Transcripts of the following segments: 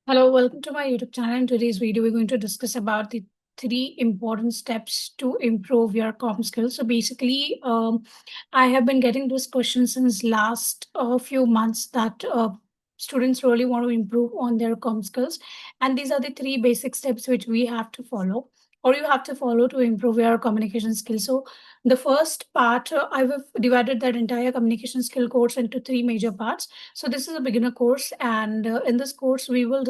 Hello, welcome to my YouTube channel. In today's video, we're going to discuss about the three important steps to improve your comm skills. So basically, I have been getting this question since last few months that students really want to improve on their comm skills. And these are the three basic steps which we have to follow or you have to follow to improve your communication skills. So the first part, I've divided that entire communication skill course into three major parts. So this is a beginner course, and in this course, we will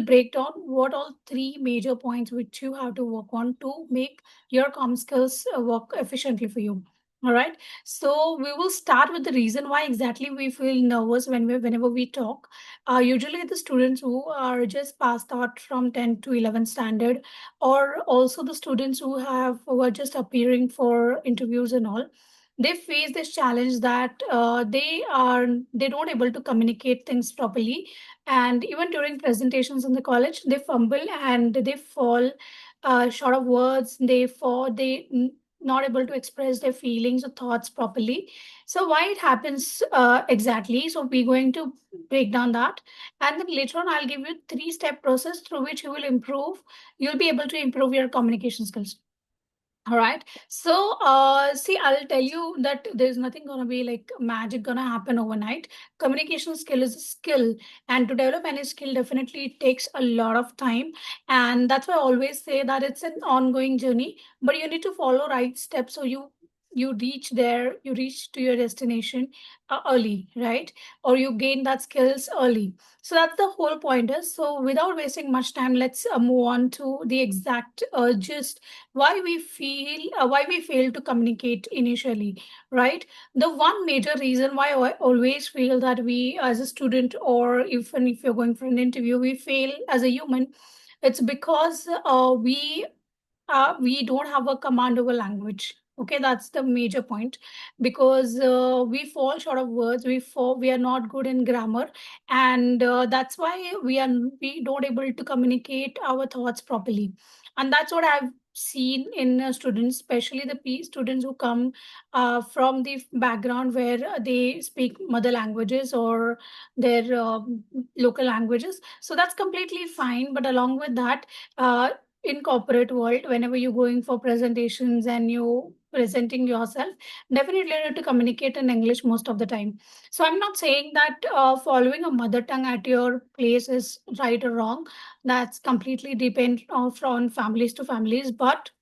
break down what all three major points which you have to work on to make your comm skills work efficiently for you. All right. So we will start with the reason why exactly we feel nervous whenever we talk. Usually, the students who are just passed out from 10 to 11 standard, or also the students who are just appearing for interviews and all, they face this challenge that they don't able to communicate things properly, and even during presentations in the college they fumble and they fall short of words. Not able to express their feelings or thoughts properly. So why it happens exactly, so we're going to break down that, and then later on I'll give you three-step process through which you'll be able to improve your communication skills. All right. So, see, I'll tell you that there's nothing gonna be like magic gonna happen overnight. Communication skill is a skill, and to develop any skill definitely takes a lot of time. And that's why I always say that it's an ongoing journey, but you need to follow right steps so you reach to your destination early, right? Or you gain that skills early. So that's the whole point is. So without wasting much time, let's move on to the exact gist why we fail to communicate initially, right? The one major reason why I always feel that we as a student, or even if you're going for an interview, we fail as a human, it's because we don't have a command over language. Okay, that's the major point, because we fall short of words. We are not good in grammar, and that's why we don't able to communicate our thoughts properly. And that's what I've seen in students, especially the students who come from the background where they speak mother languages or their local languages. So that's completely fine, but along with that, uh, in corporate world, whenever you're going for presentations and you presenting yourself, definitely you need to communicate in English most of the time. So I'm not saying that following a mother tongue at your place is right or wrong. That's completely depend of on families to families, but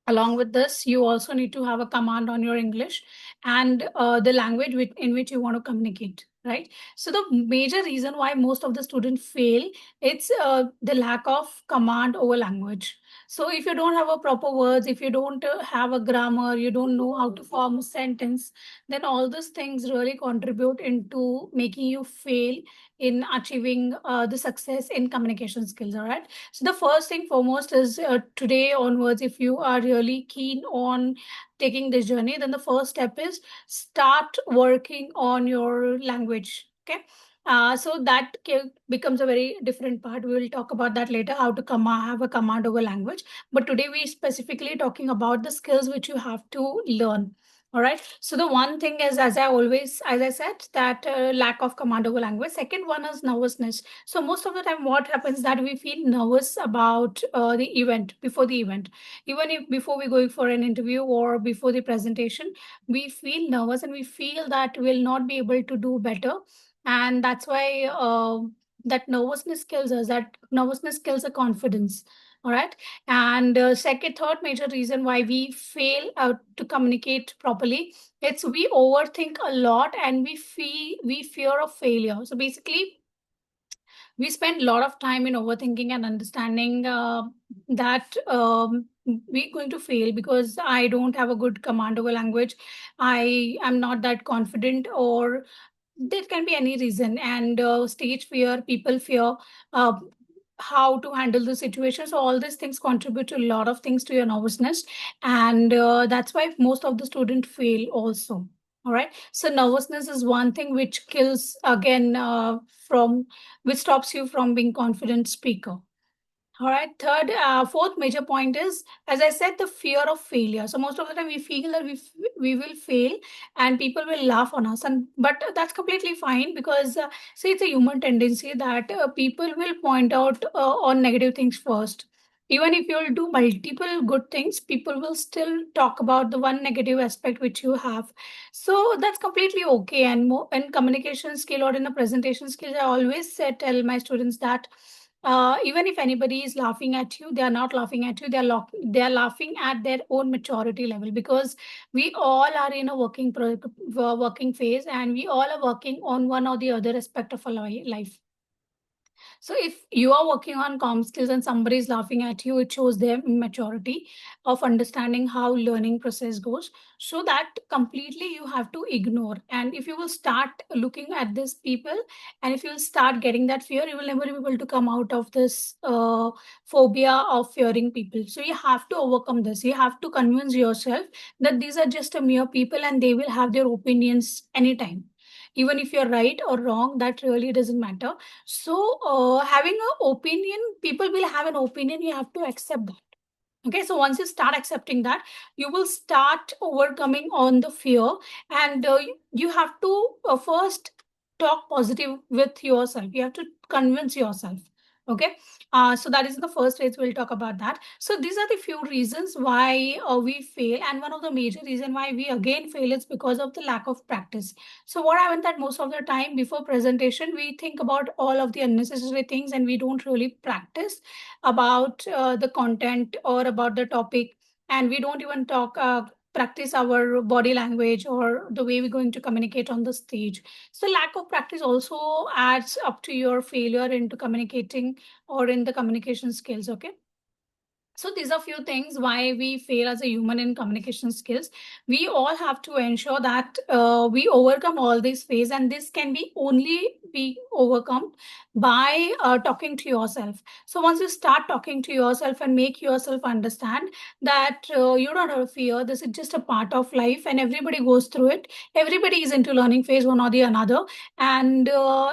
along with this you also need to have a command on your English and the language in which you want to communicate, right? So the major reason why most of the students fail, it's the lack of command over language. So if you don't have a proper words, if you don't have a grammar, you don't know how to form a sentence, then all these things really contribute into making you fail in achieving the success in communication skills. All right. So the first thing foremost is today onwards, if you are really keen on taking this journey, then the first step is start working on your language. Okay. So that becomes a very different part. We will talk about that later, how to have a command over language. But today we specifically talking about the skills which you have to learn. All right. So the one thing is, as I said, that lack of command over language. Second one is nervousness. So most of the time, what happens that we feel nervous about the event before the event. Even if before we go for an interview or before the presentation, we feel nervous and we feel that we'll not be able to do better, and that's why that nervousness kills us. That nervousness kills the confidence. All right. And third major reason why we fail to communicate properly, it's we overthink a lot and we fear of failure. So basically we spend a lot of time in overthinking and understanding that we're going to fail because I don't have a good command over language. I am not that confident, or there can be any reason. And stage fear, people fear, uh, how to handle the situation. So all these things contribute to a lot of things to your nervousness, and that's why most of the students fail also. All right. So nervousness is one thing which kills again from which stops you from being confident speaker. All right. Fourth major point is, as I said, the fear of failure. So most of the time we feel that we will fail and people will laugh on us, and but that's completely fine because see, it's a human tendency that people will point out on negative things first. Even if you'll do multiple good things, people will still talk about the one negative aspect which you have. So that's completely okay. And more in communication skill or in a presentation skill, I always say tell my students that even if anybody is laughing at you, they are not laughing at you, they are laughing at their own maturity level, because we all are in a working phase, and we all are working on one or the other aspect of our life. So if you are working on com skills and somebody is laughing at you, it shows their maturity of understanding how learning process goes. So that completely you have to ignore. And if you will start looking at these people, and if you will start getting that fear, you will never be able to come out of this phobia of fearing people. So you have to overcome this. You have to convince yourself that these are just a mere people and they will have their opinions anytime. Even if you're right or wrong, that really doesn't matter. So, having an opinion, people will have an opinion. You have to accept that. Okay, so once you start accepting that, you will start overcoming on the fear, and you have to first talk positive with yourself. You have to convince yourself. Okay, so that is the first phase. We'll talk about that. So these are the few reasons why we fail, and one of the major reason why we again fail is because of the lack of practice. So what happened that most of the time before presentation, we think about all of the unnecessary things, and we don't really practice about the content or about the topic, and we don't even practice our body language or the way we're going to communicate on the stage. So lack of practice also adds up to your failure into communicating or in the communication skills. Okay, so these are few things why we fail as a human in communication skills. We all have to ensure that we overcome all these phases, and this can be only be overcome by talking to yourself. So once you start talking to yourself and make yourself understand that you don't have fear, this is just a part of life and everybody goes through it. Everybody is into learning phase one or the another, and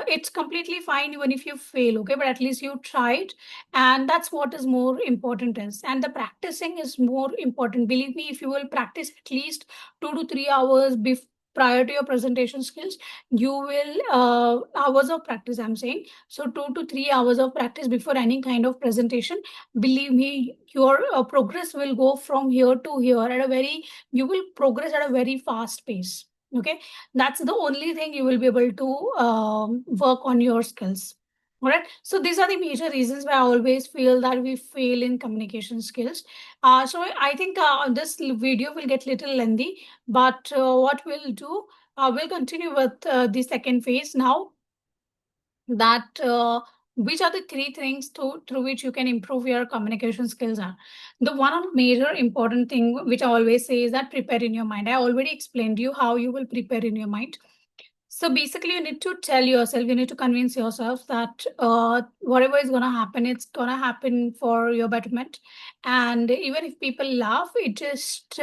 it's completely fine even if you fail. Okay, but at least you tried, and that's what is more important is, and the practicing is more important. Believe me, if you will practice at least 2 to 3 hours prior to your presentation skills, you will hours of practice I'm saying, so 2 to 3 hours of practice before any kind of presentation, believe me, your progress will go from here to here at a very, you will progress at a very fast pace. Okay, that's the only thing you will be able to work on your skills. All right. So these are the major reasons why I always feel that we fail in communication skills. So I think this video will get little lengthy, but what we'll do, we'll continue with the second phase now. That which are the three things through which you can improve your communication skills are. The one major important thing which I always say is that prepare in your mind. I already explained to you how you will prepare in your mind. So basically, you need to tell yourself, you need to convince yourself that whatever is going to happen, it's going to happen for your betterment. And even if people laugh, it just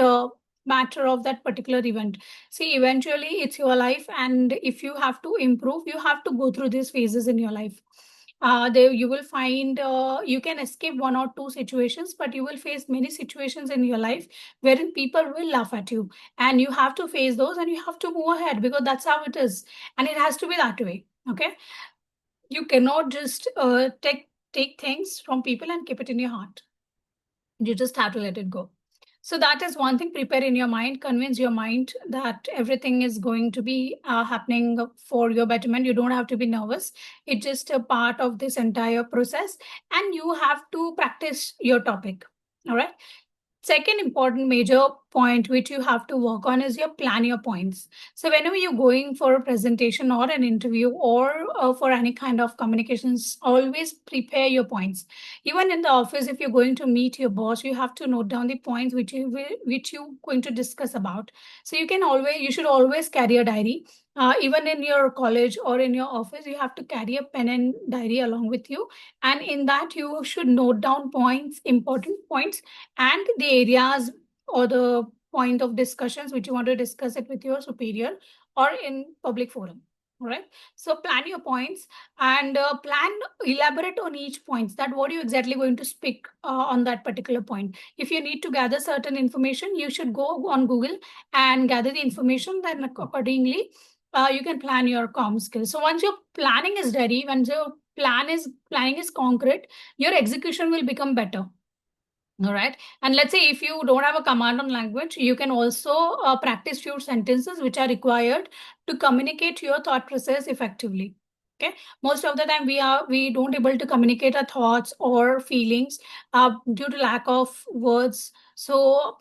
matter of that particular event. See, eventually it's your life, and if you have to improve, you have to go through these phases in your life. There you will find you can escape one or two situations, but you will face many situations in your life wherein people will laugh at you, and you have to face those and you have to move ahead because that's how it is, and it has to be that way. Okay, you cannot just take things from people and keep it in your heart. You just have to let it go. So that is one thing. Prepare in your mind, convince your mind that everything is going to be happening for your betterment. You don't have to be nervous. It's just a part of this entire process, and you have to practice your topic. All right. Second important major point which you have to work on is your plan your points. So whenever you're going for a presentation or an interview or for any kind of communications, always prepare your points. Even in the office, if you're going to meet your boss, you have to note down the points which you going to discuss about. So you should always carry a diary. Even in your college or in your office, you have to carry a pen and diary along with you, and in that you should note down points, important points, and the areas or the point of discussions which you want to discuss it with your superior or in public forum. right? So plan your points and elaborate on each point, that what you exactly going to speak on that particular point. If you need to gather certain information, you should go on Google and gather the information, then accordingly you can plan your comm skills. So once your planning is ready, once your planning is concrete, your execution will become better. All right. And let's say if you don't have a command on language, you can also practice few sentences which are required to communicate your thought process effectively. Okay. Most of the time we don't able to communicate our thoughts or feelings due to lack of words. So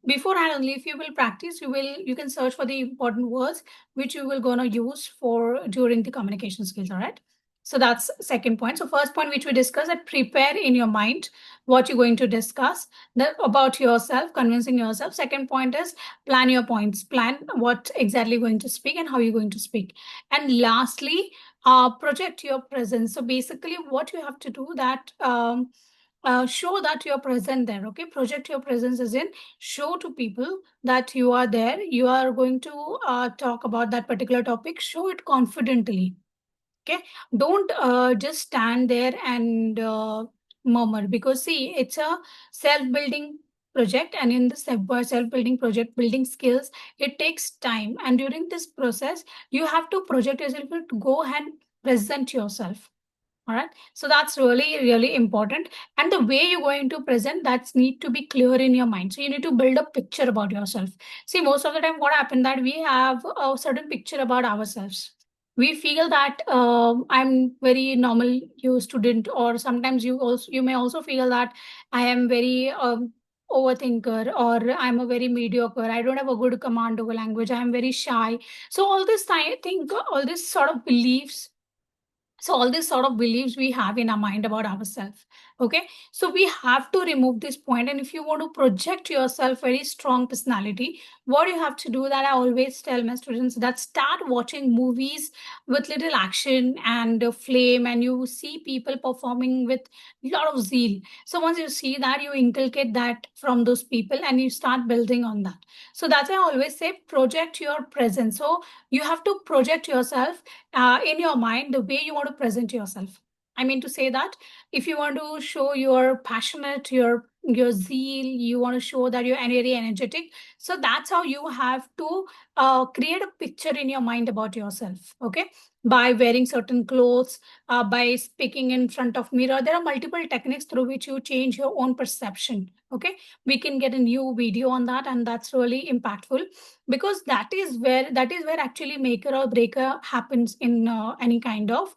beforehand only, if you will practice, you can search for the important words which you will gonna use for during the communication skills. All right. So that's second point. So first point which we discussed, that prepare in your mind what you're going to discuss, that about yourself, convincing yourself. Second point is plan your points, plan what exactly you're going to speak and how you're going to speak. And lastly, project your presence. So basically what you have to do, that show that you're present there. Okay, project your presence as in show to people that you are there, you are going to talk about that particular topic, show it confidently. Okay, don't just stand there and murmur, because see, it's a self-building project, and in the self-building project, building skills, it takes time, and during this process you have to project yourself, to go and present yourself. All right. So that's really, really important. And the way you're going to present, that's need to be clear in your mind. So you need to build a picture about yourself. See, most of the time, what happened that we have a certain picture about ourselves. We feel that I'm very normal, you student, or sometimes you may also feel that I am very overthinker, or I'm a very mediocre. I don't have a good command over language. I'm very shy. So all this time, I think all this sort of beliefs, so all these sort of beliefs we have in our mind about ourselves. Okay, so we have to remove this point. And if you want to project yourself very strong personality, what you have to do, that I always tell my students, that start watching movies with little action and flame, and you see people performing with a lot of zeal. So once you see that, you inculcate that from those people and you start building on that. So that's why I always say project your presence. So you have to project yourself in your mind the way you want to present yourself. I mean to say that if you want to show you're passionate, your zeal, you want to show that you're very energetic. So that's how you have to create a picture in your mind about yourself. Okay, by wearing certain clothes, by speaking in front of mirror. There are multiple techniques through which you change your own perception. Okay, we can get a new video on that, and that's really impactful, because that is where actually maker or breaker happens in any kind of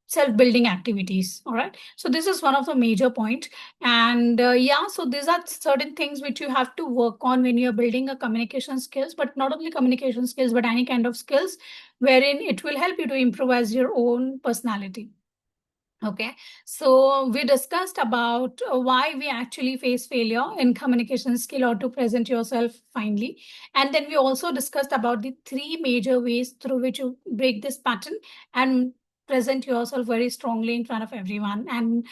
self-building activities. All right, so this is one of the major point. And yeah, so these are certain things which you have to work on when you're building a communication skills, but not only communication skills, but any kind of skills wherein it will help you to improvise your own personality. Okay, so we discussed about why we actually face failure in communication skill or to present yourself finely. And then we also discussed about the three major ways through which you break this pattern and present yourself very strongly in front of everyone, and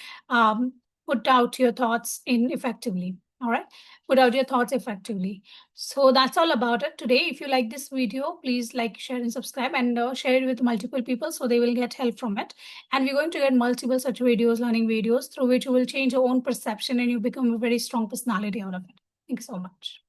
put out your thoughts in effectively. All right, put out your thoughts effectively. So that's all about it today. If you like this video, please like, share, and subscribe, and share it with multiple people so they will get help from it. And we're going to get multiple such videos, learning videos, through which you will change your own perception and you become a very strong personality out of it. Thanks so much.